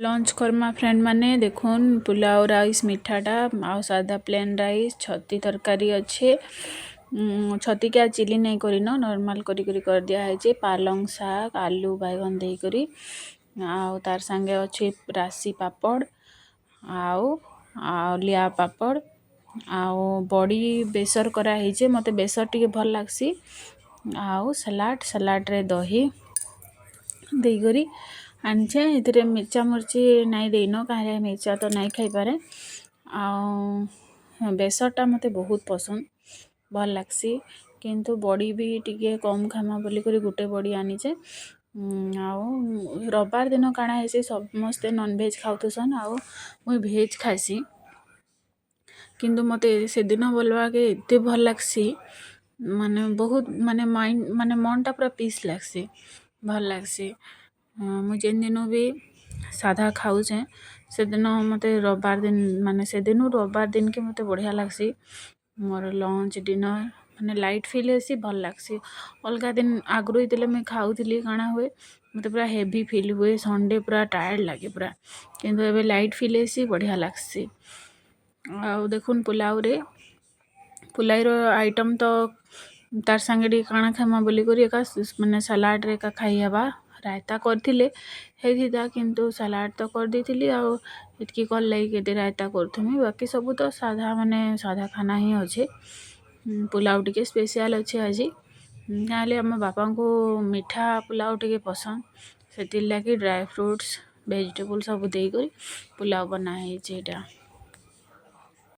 Lunch Karma friend माने देखुन pulao rice मिठाटा आउ सादा प्लेन राइस छती तरकारी अच्छे छती क्या चिली नहीं करी न नॉर्मल करी कर दिया है जे पालंग साग आलू बैगन दे करी आउ तार संगे अच्छे राशि पापड़ आउ लिया पापड़ आउ बड़ी बेसर करा है जे मते बेसर टिके भल लागसी आउ सलाड रे दही दे करी आनछे इधरे मिर्चा मुर्ची नहीं देनो काहे मिर्चा तो नहीं खाई पारे आ बेसरटा मते बहुत पसंद भल लागसी किंतु बड़ी भी टिके कम खामा बोली करी गुटे बड़ी आनीचे आउ रविवार दिन काଣା हेसी समस्ते नॉनवेज खाउथसन आउ मुई भेज खाइसी किंतु मते से दिन बोलवा के एते भल लागसी माने बहुत माने माइंड माने मनटा पूरा पीस लागसी भल लागसी मुझे जेन दिन भी साधा खाऊचे से दिन मते रविवार दिन माने से दिन रविवार दिन के मते बढ़िया लागसी मोर लंच डिनर माने लाइट फील हेसी भल लागसी अलगा दिन आगरू इतले मैं खाऊथली काଣା हुए मते पूरा हेवी फील हुए संडे पूरा टायर्ड लागे पूरा किंतु एबे लाइट फील हेसी बढ़िया लागसी आउ देखुन पुलाव रो आइटम तो तार संगे काଣା खामा बोली करी एका माने सलाड रे का खाई हबा रायता करथिले हेथिता किंतु सलाड तो कर देथिली आउ इतकी कल लई केते रायता करथुमी बाकी सब तो साधा माने साधा खाना ही अच्छे पुलाव टिके स्पेशल अच्छे आज नाले हम बापा को मीठा पुलाव टिके पसंद से लगी ड्राई फ्रूट्स वेजिटेबल सब दे करी पुलाव बना है जेटा।